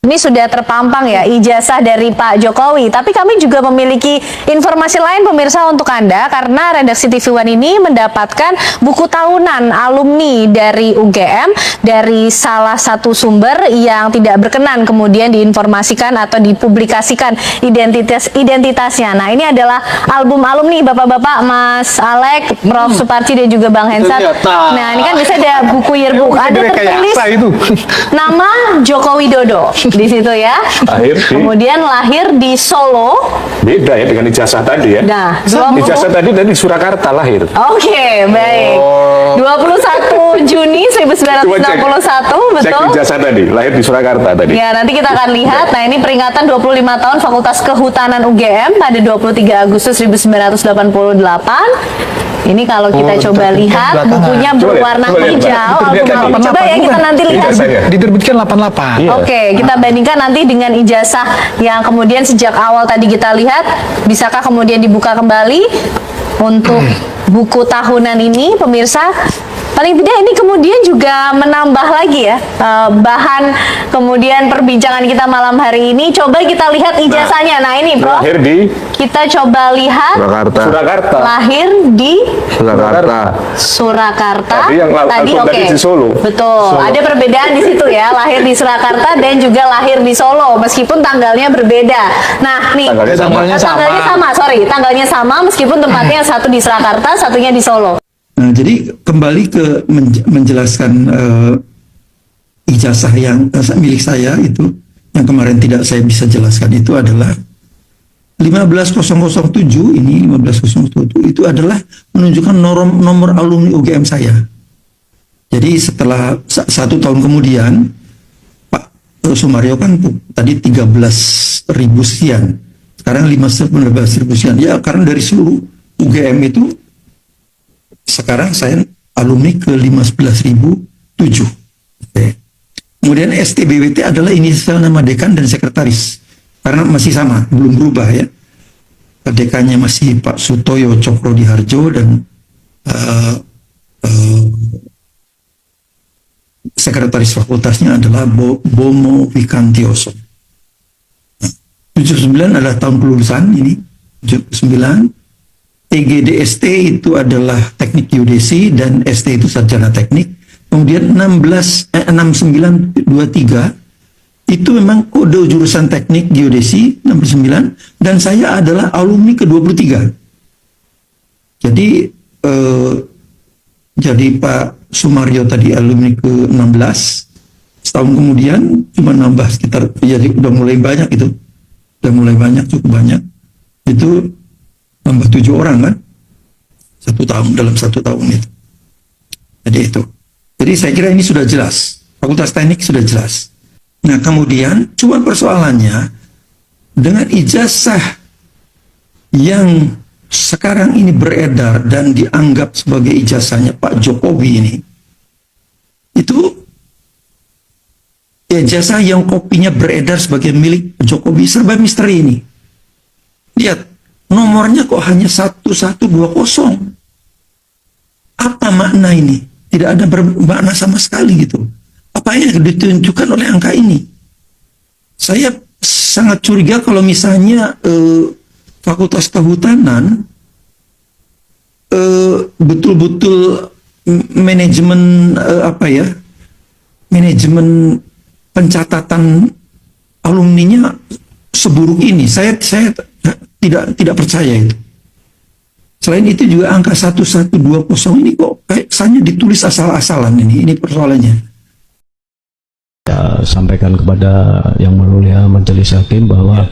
Ini sudah terpampang ya ijazah dari Pak Jokowi, tapi kami juga memiliki informasi lain pemirsa untuk Anda, karena redaksi TV One ini mendapatkan buku tahunan alumni dari UGM dari salah satu sumber yang tidak berkenan kemudian diinformasikan atau dipublikasikan identitasnya. Nah, ini adalah album alumni Bapak-bapak, Mas Alek, Prof. Suparji dan juga Bang Hensat. Nah, ini kan bisa ada buku yearbook, ada tertulis nama Joko Widodo di situ ya. Kemudian lahir di Solo. Beda ya dengan ijazah tadi ya. Nah, ijazah tadi dari Surakarta lahir. Oke, baik. 21 Juni 1961, betul. Cek ijazah tadi, lahir di Surakarta tadi. Ya, nanti kita akan lihat. Nah, ini peringatan 25 tahun Fakultas Kehutanan UGM pada 23 Agustus 1988. Ini kalau kita coba lihat, bukunya berwarna hijau. Coba ya kita nanti lihat. Diterbitkan 88. Oke, kita bandingkan nanti dengan ijazah yang kemudian sejak awal tadi kita lihat. Bisakah kemudian dibuka kembali untuk buku tahunan ini, pemirsa? Paling tidak ini kemudian juga menambah lagi ya bahan kemudian perbincangan kita malam hari ini. Coba kita lihat ijazahnya. Nah, ini Bro, lahir di kita coba lihat Surakarta. Lahir di Surakarta. Tadi tadi di Solo. Betul. Ada perbedaan di situ ya, lahir di Surakarta dan juga lahir di Solo, meskipun tanggalnya berbeda. Nah, nih tanggalnya sama meskipun tempatnya satu di Surakarta, satunya di Solo. Nah, jadi kembali ke menjelaskan ijazah yang milik saya itu, yang kemarin tidak saya bisa jelaskan, itu adalah 15007 ini 15007 itu adalah menunjukkan nomor alumni UGM saya. Jadi setelah 1 tahun kemudian Pak Sumaryo kan tadi 13.000 sekian, sekarang 15.000 sekian ya, karena dari seluruh UGM itu sekarang saya alumni ke 15.007. Oke. Kemudian STBWT adalah inisial nama dekan dan sekretaris, karena masih sama, belum berubah ya. Dekannya masih Pak Sutoyo Cokrodiharjo dan sekretaris fakultasnya adalah Bomo Vikantioso. 79 adalah tahun kelulusan ini, 79. TGDST itu adalah teknik geodesi dan ST itu sarjana teknik. Kemudian 6923 itu memang kode jurusan teknik geodesi 69, dan saya adalah alumni ke-23. Jadi Pak Sumaryo tadi alumni ke-16, setahun kemudian cuma nambah sekitar, jadi udah mulai banyak itu. Udah mulai banyak, cukup banyak. Itu tambah 7 orang kan, 1 tahun, dalam 1 tahun itu. Jadi itu. Jadi saya kira ini sudah jelas. Fakultas Teknik sudah jelas. Nah, kemudian cuma persoalannya dengan ijazah yang sekarang ini beredar dan dianggap sebagai ijazahnya Pak Jokowi ini, itu ijazah yang kopinya beredar sebagai milik Jokowi, serba misteri ini. Lihat, nomornya kok hanya 1120. Apa makna ini? Tidak ada bermakna sama sekali gitu. Apa yang ditunjukkan oleh angka ini? Saya sangat curiga kalau misalnya Fakultas Kehutanan betul-betul manajemen manajemen pencatatan alumninya seburuk ini. Saya tidak percaya itu. Selain itu juga angka 1120 ini kok kayaknya ditulis asal-asalan ini persoalannya. Ya, sampaikan kepada yang mulia majelis hakim bahwa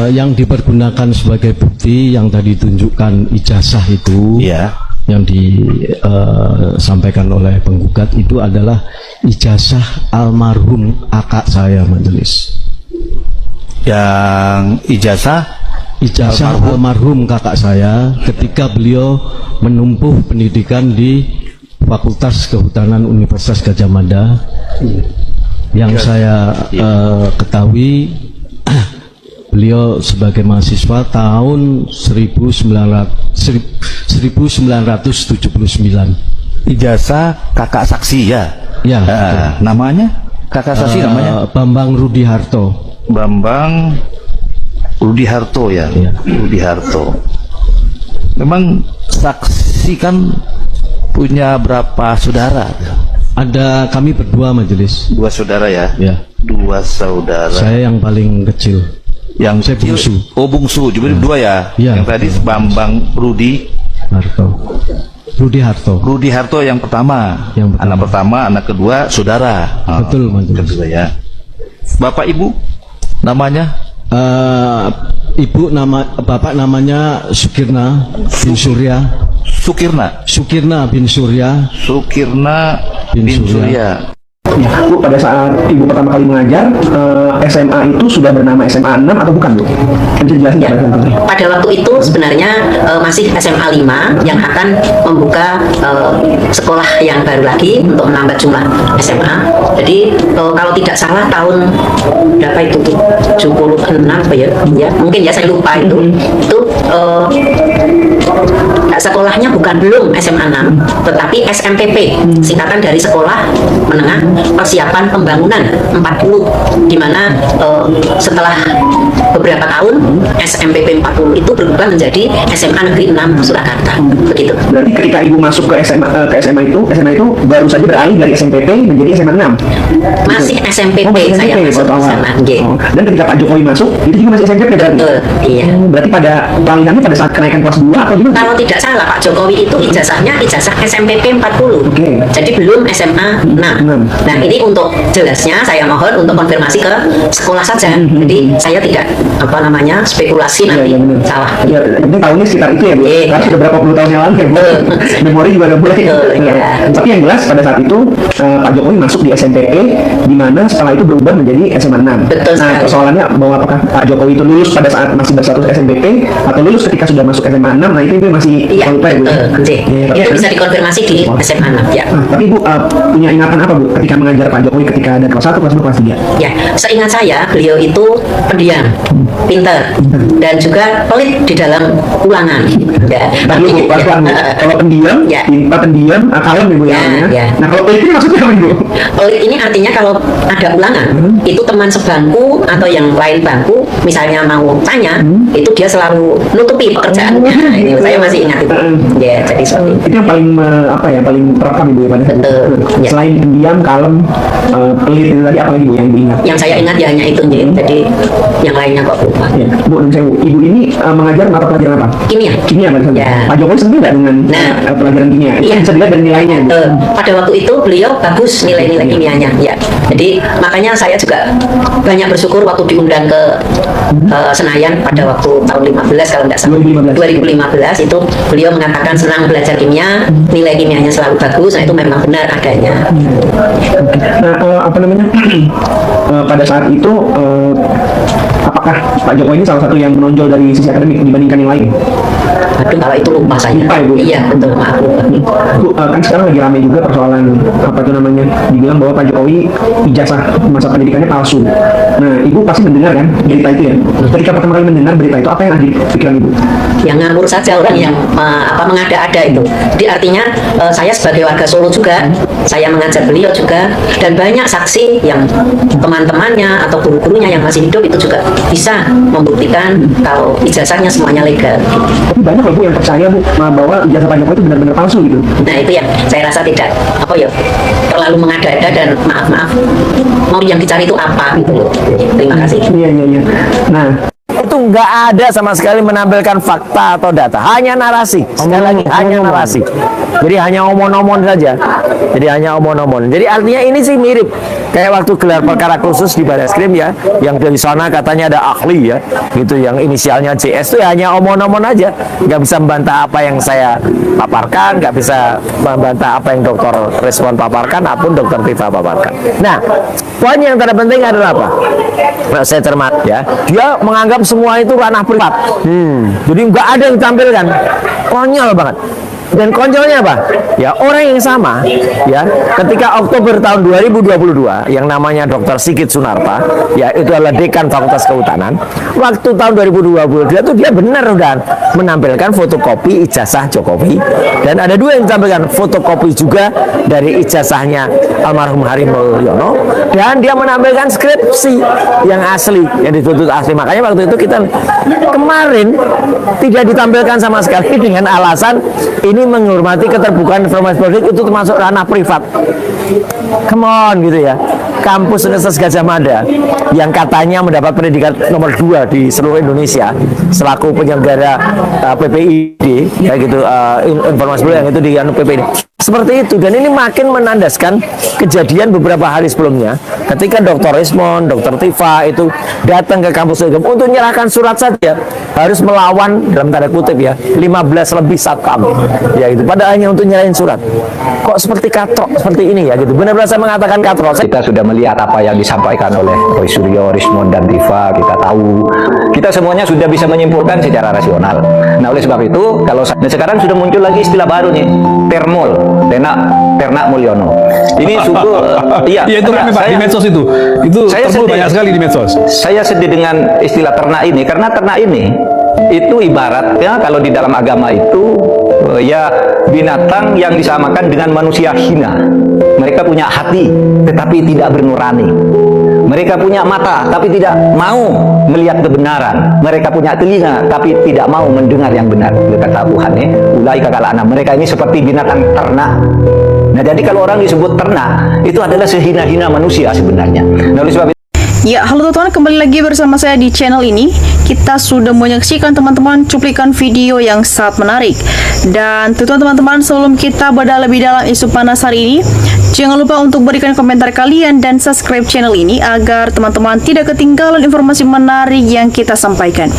yang dipergunakan sebagai bukti yang tadi tunjukkan ijazah itu yang disampaikan oleh penggugat itu adalah ijazah almarhum kakak saya, majelis. Yang ijazah almarhum kakak saya ketika beliau menempuh pendidikan di Fakultas Kehutanan Universitas Gadjah Mada. Yang saya ketahui beliau sebagai mahasiswa tahun 1979. Ijazah kakak saksi ya? Ya. Namanya? Kakak saksi namanya Bambang Rudi Harto. Bambang Rudi Harto ya. Iya. Rudi Harto. Memang saksi kan punya berapa saudara? Ada kami berdua majelis. 2 saudara ya. Ya. 2 saudara. Saya yang paling kecil. Yang Saya kecil, bungsu. Oh bungsu, jadi 2 ya. Iya. Yang tadi Bambang Rudi Harto. Rudi Harto. Rudi Harto yang pertama. Yang pertama. Anak pertama, anak kedua saudara. Betul, majelis. Kedua ya. Bapak Ibu namanya? Bapak namanya Sukirna bin Surya. Sukirna bin Surya. Sukirna Bin bin Surya. Surya. Bu, pada saat Ibu pertama kali mengajar, SMA itu sudah bernama SMA 6 atau bukan, Bu? Bisa dijelasin Ya, pada saat itu? pada waktu itu sebenarnya masih SMA 5 yang akan membuka sekolah yang baru lagi untuk menambah jumlah SMA. Jadi kalau tidak salah tahun berapa itu 76 apa ya? Ya, mungkin ya saya lupa itu. Itu sekolahnya belum SMA 6, tetapi SMPP, singkatan dari Sekolah Menengah Persiapan Pembangunan 40, di mana setelah beberapa tahun SMPP 40 itu berubah menjadi SMA Negeri 6 Surakarta, begitu. Berarti ketika Ibu masuk ke SMA itu baru saja beralih dari SMPP menjadi SMA 6? Masih SMPP masih saya SMPP masuk waktu awal. sana, nggih. Dan ketika Pak Jokowi masuk, itu juga masih SMPP berarti? Betul, iya. Berarti pada pengalihannya pada saat kenaikan kelas 2 atau gimana? Kalau tidak salah Pak Jokowi itu ijazahnya ijazah SMPP 40. Oke. Jadi belum SMA 6. Enam. Nah, ini untuk jelasnya saya mohon untuk konfirmasi ke sekolah saja. Jadi saya tidak spekulasi nanti benar. salah. Ya, ini tahunnya sekitar itu ya, Bu. Iya. Karena sudah berapa puluh tahun yang lalu ya, Bu. Memori juga udah mulai. Betul, iya. Tapi yang jelas pada saat itu Pak Jokowi masuk di SMPP, di mana setelah itu berubah menjadi SMA 6. Betul Nah, sekali. persoalannya bahwa apakah Pak Jokowi itu lulus pada saat masih berstatus SMPP atau lulus ketika sudah masuk SMA 6, nah itu masih Iya, lupa ya, Bu. betul. Nggih. Iya, tapi Itu kan- bisa dikonfirmasi di SMA 6 ya. Nah, tapi Bu punya ingatan apa, Bu, ketika mengajar Pak Jokowi ketika ada kelas 1, kelas 2, kelas 3? Ya, seingat saya beliau itu pendiam, pinter, dan juga pelit di dalam ulangan. Ya. Tadi Bu, pelan-pelan, Bu. Kalau pendiam, Ya. pintar, pendiam, kalem ya, Bu, Ya, namanya. ya. Nah, kalau pelit ini maksudnya apa, Bu? Pelit ini artinya kalau ada ulangan, itu teman sebangku atau yang lain bangku, misalnya mau tanya, itu dia selalu nutupi pekerjaannya. Nah, ini saya masih ingat itu. Ya, jadi seperti itu. Itu yang paling paling terekam Ibu ya pada saat itu. Betul, ya. Selain pendiam, kalem, pelit itu tadi, apa lagi Bu yang Ibu ingat? Yang saya ingat ya hanya itu, jadi yang lainnya kok lupa. Ya, Bu, dan saya, Ibu ini mengajar mata pelajaran apa? Kimia. Kimia pada saat itu. Ya. Pak Jokowi senang nggak dengan Nah. pelajaran kimia? Iya. Bisa dilihat dari nilainya, Bu. Pada waktu itu beliau bagus nilai-nilai kimianya, ya. Jadi makanya saya juga banyak bersyukur waktu diundang ke Senayan pada waktu tahun 15 kalau tidak salah. 2015 itu beliau mengatakan senang belajar kimia, nilai kimianya selalu bagus. Nah itu memang benar adanya. Nah, pada saat itu apakah Pak Jokowi ini salah satu yang menonjol dari sisi akademik dibandingkan yang lain? Aduh kalau itu lupa saya. Lupa ya, Bu? Iya betul, maaf lupa. Bu, kan sekarang lagi ramai juga persoalan dibilang bahwa Pak Jokowi ijazah masa pendidikannya palsu. Nah, Ibu pasti mendengar kan berita itu ya. Ketika pertama kali mendengar berita itu, apa yang ada di pikiran Ibu? Yang ngawur saja orang yang mengada-ada itu. Jadi artinya saya sebagai warga Solo juga, saya mengajar beliau juga, dan banyak saksi yang teman-temannya atau guru-gurunya yang masih hidup itu juga bisa membuktikan kalau ijazahnya semuanya legal. Tapi banyak loh Bu yang percaya Bu bahwa ijazah Pak Jokowi itu benar-benar palsu gitu. Nah itu yang saya rasa tidak terlalu mengada-ada dan maaf mau yang dicari itu apa gitu loh. Terima kasih. Iya. Nah, itu nggak ada sama sekali menampilkan fakta atau data, hanya narasi. Sekali lagi hanya narasi. Jadi hanya omon-omon saja. Jadi artinya ini sih mirip kayak waktu gelar perkara khusus di Barreskrim ya, yang dari sana katanya ada ahli ya, gitu, yang inisialnya JS itu ya hanya omon-omon aja, nggak bisa membantah apa yang saya paparkan, nggak bisa membantah apa yang Dokter Respon paparkan, apapun Dokter Tifa paparkan. Nah, poin yang terpenting adalah apa? Nah, saya cermat ya, dia menganggap semua itu ranah privat. Jadi nggak ada yang ditampilkan, konyol banget. Dan konyolnya apa? Ya orang yang sama ya ketika Oktober tahun 2022 yang namanya Dr. Sigit Sunarta ya itu adalah dekan Fakultas Kehutanan, waktu tahun 2022 itu dia benar udah menampilkan fotokopi ijazah Jokowi, dan ada dua yang ditampilkan fotokopi juga dari ijazahnya almarhum Harim Mulyono, dan dia menampilkan skripsi yang asli yang dituntut asli. Makanya waktu itu kita kemarin tidak ditampilkan sama sekali dengan alasan ini menghormati keterbukaan informasi publik, itu termasuk ranah privat. Come on gitu ya. Kampus Universitas Gadjah Mada yang katanya mendapat pendidikan nomor 2 di seluruh Indonesia selaku penyelenggara PPID ya gitu, informasi publik yang itu di PPID. Seperti itu, dan ini makin menandaskan kejadian beberapa hari sebelumnya ketika Dr. Rismon, Dr. Tifa itu datang ke kampus UGM untuk menyerahkan surat saja harus melawan dalam tanda kutip ya 15 lebih satpam ya itu, padahal hanya untuk nyerahin surat. Kok seperti katrok seperti ini ya gitu, benar-benar saya mengatakan katrok. Kita sudah melihat apa yang disampaikan oleh Roy Suryo, Rismon, dan Tifa. Kita tahu, kita semuanya sudah bisa menyimpulkan secara rasional. Nah, oleh sebab itu, dan sekarang sudah muncul lagi istilah baru nih, termol, ternak Mulyono. Ini sungguh, iya itu Pak, di medsos itu saya banyak sekali di medsos. Saya sedih dengan istilah ternak ini, karena ternak ini itu ibaratnya kalau di dalam agama itu ya binatang yang disamakan dengan manusia hina. Mereka punya hati tetapi tidak bernurani. Mereka punya mata tapi tidak mau melihat kebenaran. Mereka punya telinga tapi tidak mau mendengar yang benar. Kata Tuhan ya, ulaika kala'anam. Mereka ini seperti binatang ternak. Nah, jadi kalau orang disebut ternak itu adalah sehina-hina manusia sebenarnya. Nah, oleh sebab itu, ya, halo teman-teman, kembali lagi bersama saya di channel ini. Kita sudah menyaksikan teman-teman cuplikan video yang sangat menarik. Dan tentu teman-teman, sebelum kita bedah lebih dalam isu panas hari ini, jangan lupa untuk berikan komentar kalian dan subscribe channel ini agar teman-teman tidak ketinggalan informasi menarik yang kita sampaikan.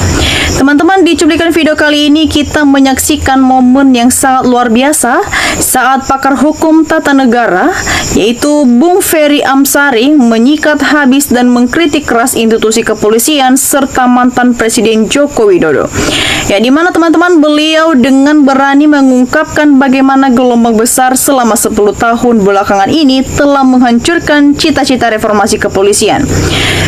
Teman-teman, di cuplikan video kali ini kita menyaksikan momen yang sangat luar biasa saat pakar hukum tata negara yaitu Bung Ferry Amsari menyikat habis dan mengkritik keras institusi kepolisian serta mantan Presiden Joko Widodo. Ya, di mana teman-teman beliau dengan berani mengungkapkan bagaimana gelombang besar selama 10 tahun belakangan ini telah menghancurkan cita-cita reformasi kepolisian.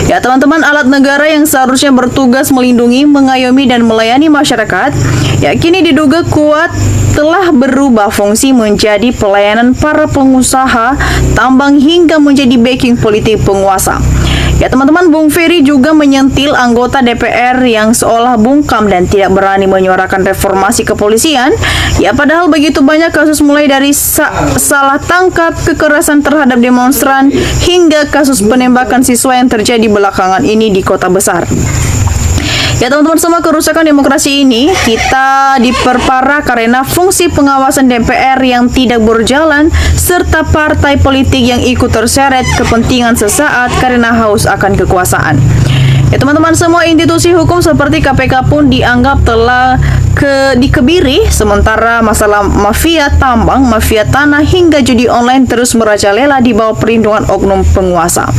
Ya teman-teman, alat negara yang seharusnya bertugas melindungi, mengayomi dan melayani masyarakat, ya kini diduga kuat telah berubah fungsi menjadi pelayanan para pengusaha tambang hingga menjadi backing politik penguasa. Ya teman-teman, Bung Ferry juga menyentil anggota DPR yang seolah bungkam dan tidak berani menyuarakan reformasi kepolisian. Ya padahal begitu banyak kasus mulai dari salah tangkap, kekerasan terhadap demonstran hingga kasus penembakan siswa yang terjadi belakangan ini di kota besar. Ya teman-teman semua, kerusakan demokrasi ini kita diperparah karena fungsi pengawasan DPR yang tidak berjalan serta partai politik yang ikut terseret kepentingan sesaat karena haus akan kekuasaan. Ya teman-teman semua, institusi hukum seperti KPK pun dianggap telah dikebiri, sementara masalah mafia tambang, mafia tanah hingga judi online terus merajalela di bawah perlindungan oknum penguasa.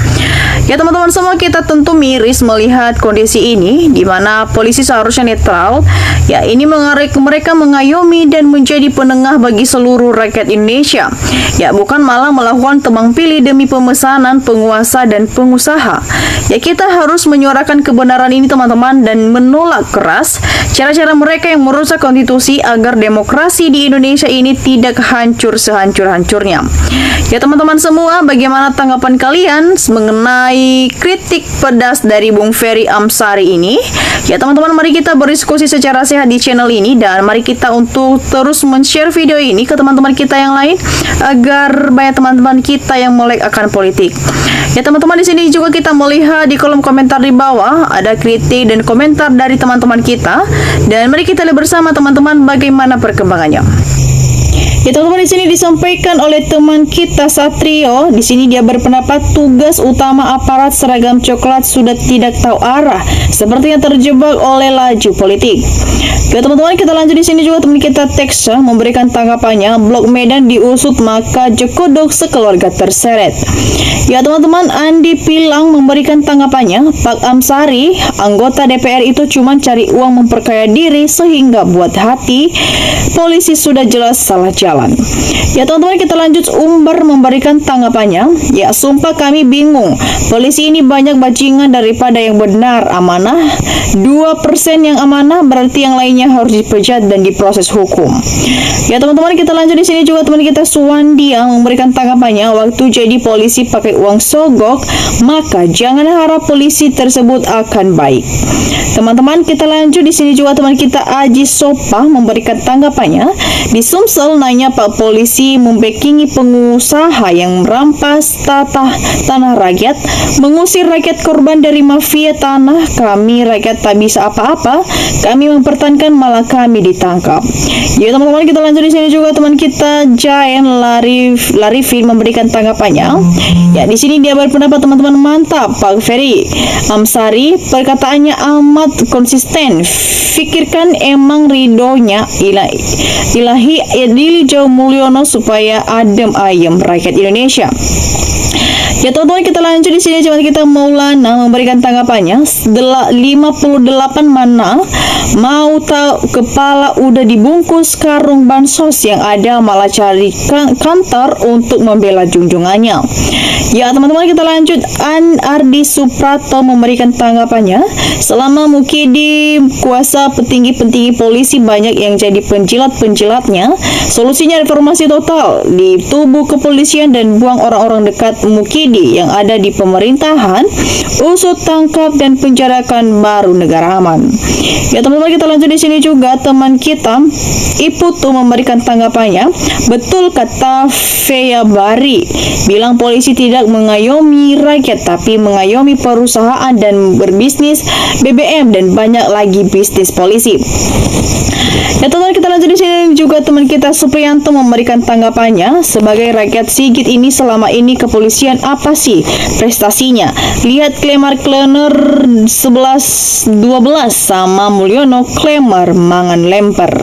Ya teman-teman semua, kita tentu miris melihat kondisi ini di mana polisi seharusnya netral. Ya ini mereka mengayomi dan menjadi penengah bagi seluruh rakyat Indonesia. Ya bukan malah melakukan tebang pilih demi pemesanan penguasa dan pengusaha. Ya kita harus menyuarakan kebenaran ini teman-teman dan menolak keras cara-cara mereka yang merusak konstitusi agar demokrasi di Indonesia ini tidak hancur sehancur-hancurnya. Ya teman-teman semua, bagaimana tanggapan kalian mengenai kritik pedas dari Bung Ferry Amsari ini? Ya teman-teman, mari kita berdiskusi secara sehat di channel ini dan mari kita untuk terus men-share video ini ke teman-teman kita yang lain agar banyak teman-teman kita yang melek akan politik. Ya teman-teman, di sini juga kita melihat di kolom komentar di bawah ada kritik dan komentar dari teman-teman kita dan mari kita lihat bersama teman-teman bagaimana perkembangannya. Ya teman-teman, di sini disampaikan oleh teman kita Satrio. Di sini dia berpendapat tugas utama aparat seragam coklat sudah tidak tahu arah, sepertinya terjebak oleh laju politik. Ya teman-teman, kita lanjut di sini juga teman kita Teksa memberikan tanggapannya. Blok Medan diusut maka Jokodok sekeluarga terseret. Ya teman-teman, Andi Pilang memberikan tanggapannya. Pak Amsari, anggota DPR itu cuma cari uang memperkaya diri sehingga buat hati polisi sudah jelas salah jalan. Ya teman-teman, kita lanjut. Umbar memberikan tanggapannya. Ya sumpah kami bingung, polisi ini banyak bajingan daripada yang benar amanah. 2% yang amanah berarti yang lainnya harus dipecat dan diproses hukum. Ya teman-teman, kita lanjut di sini juga teman kita Suwandi yang memberikan tanggapannya. Waktu jadi polisi pakai uang sogok, maka jangan harap polisi tersebut akan baik. Teman-teman, kita lanjut di sini juga teman kita Aji Sopa memberikan tanggapannya. Di Sumsel nanya Pak polisi membackingi pengusaha yang merampas tanah rakyat, mengusir rakyat korban dari mafia tanah. Kami rakyat tak bisa apa-apa, kami mempertahankan malah kami ditangkap. Ya teman-teman, kita lanjut di sini juga teman kita Jaen Larifin memberikan tanggapannya. Ya di sini dia berpendapat teman-teman, mantap Pak Ferry Amsari, perkataannya amat konsisten. Fikirkan emang ridhonya ilahi Dili Jauh Mulyono supaya adem ayem rakyat Indonesia. Ya teman-teman, kita lanjut di sini cuman kita Maulana memberikan tanggapannya. 58 mana mau tahu kepala udah dibungkus karung bansos, yang ada malah cari kantor untuk membela junjungannya. Ya teman-teman, kita lanjut. Ardi Suprato memberikan tanggapannya. Selama Mukidi kuasa petinggi-petinggi polisi banyak yang jadi penjilat-penjilatnya. Solusinya reformasi total di tubuh kepolisian dan buang orang-orang dekat Mukidi yang ada di pemerintahan. Usut, tangkap dan penjarakan, baru negara aman. Ya teman-teman, kita lanjut di sini juga teman kita Iputu memberikan tanggapannya. Betul kata Fea Bari, bilang polisi tidak mengayomi rakyat tapi mengayomi perusahaan dan berbisnis BBM dan banyak lagi bisnis polisi. Ya teman-teman, kita lanjut di sini juga teman kita Supriyanto memberikan tanggapannya. Sebagai rakyat Sigit ini selama ini kepolisian apa sih prestasinya? Lihat Klemar Klener 11-12 sama Mulyono Klemar mangan lemper.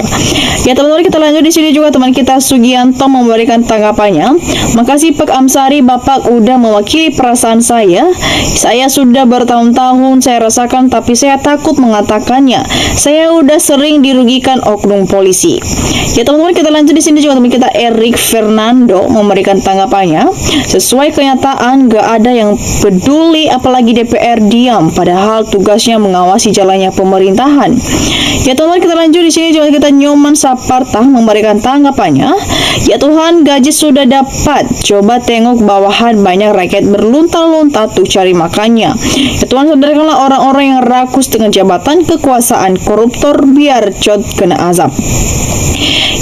Ya teman-teman, kita lanjut di sini juga teman kita Sugianto memberikan tanggapannya. Makasih Pak Amsari, Bapak udah mewakili perasaan saya. Saya sudah bertahun-tahun saya rasakan tapi saya takut mengatakannya. Saya udah sering dirugikan oknum polisi. Ya teman-teman, kita lanjut di sini juga teman kita Erik Fernando memberikan tanggapannya. Sesuai kenyataan gak ada yang peduli, apalagi DPR diam padahal tugasnya mengawasi jalannya pemerintahan. Ya teman-teman, kita lanjut di sini juga kita Nyoman Saparta memberikan tanggapannya. Ya Tuhan, gaji sudah dapat, coba tengok bawahan banyak rakyat berlunta-lunta tuh cari makannya. Ya Tuhan, sadarkanlah orang-orang yang rakus dengan jabatan kekuasaan, koruptor biar cot kena azab.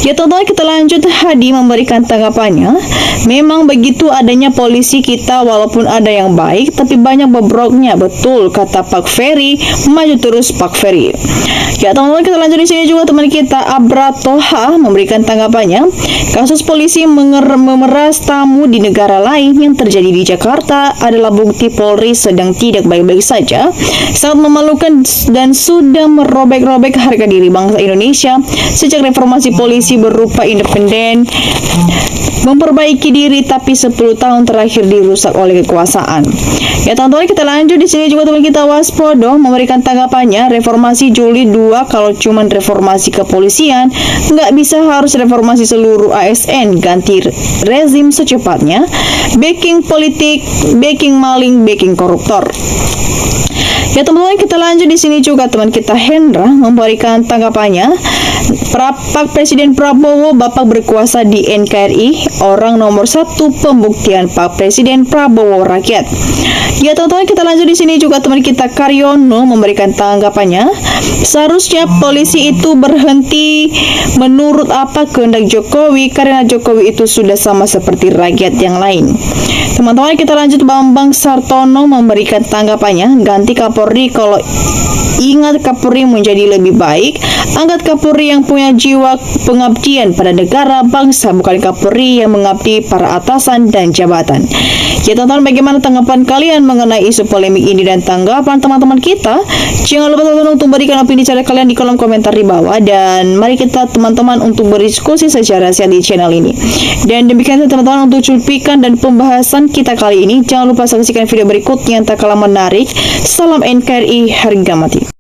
Ya teman-teman, kita lanjut. Hadi memberikan tanggapannya. Memang begitu adanya polisi kita, walaupun ada yang baik tapi banyak bobroknya. Betul kata Pak Ferry, maju terus Pak Ferry. Ya teman-teman, kita lanjut di sini juga teman kita Abra Toha memberikan tanggapannya. Kasus polisi memeras tamu di negara lain yang terjadi di Jakarta adalah bukti Polri sedang tidak baik-baik saja. Sangat memalukan dan sudah merobek-robek harga diri bangsa Indonesia sejak reformasi polisi berupa independen memperbaiki diri, tapi 10 tahun terakhir dirusak oleh kekuasaan. Ya teman-teman, kita lanjut di sini juga teman kita Waspodo memberikan tanggapannya. Reformasi Juli 2, kalau cuman reformasi kepolisian nggak bisa, harus reformasi seluruh ASN, ganti rezim secepatnya. Backing politik, backing maling, backing koruptor. Ya teman-teman, kita lanjut di sini juga teman kita Hendra memberikan tanggapannya. Pak Presiden Prabowo, Bapak berkuasa di NKRI, orang nomor 1 pembuktian Pak Presiden Prabowo rakyat. Ya teman-teman, kita lanjut di sini juga teman kita Karyono memberikan tanggapannya. Seharusnya polisi itu berhenti menurut apa kehendak Jokowi, karena Jokowi itu sudah sama seperti rakyat yang lain. Teman-teman, kita lanjut. Bambang Sartono memberikan tanggapannya. Ganti Kapolri Kapolri kalau ingat Kapolri menjadi lebih baik, angkat Kapolri yang punya jiwa pengabdian pada negara bangsa, bukan Kapolri yang mengabdi para atasan dan jabatan. Ya teman-teman, bagaimana tanggapan kalian mengenai isu polemik ini dan tanggapan teman-teman kita? Jangan lupa teman-teman untuk berikan opini cara kalian di kolom komentar di bawah, dan mari kita teman-teman untuk berdiskusi secara sehat di channel ini. Dan demikian teman-teman untuk cuplikan dan pembahasan kita kali ini. Jangan lupa saksikan video berikutnya yang tak kalah menarik. Salam NKRI, harga mati.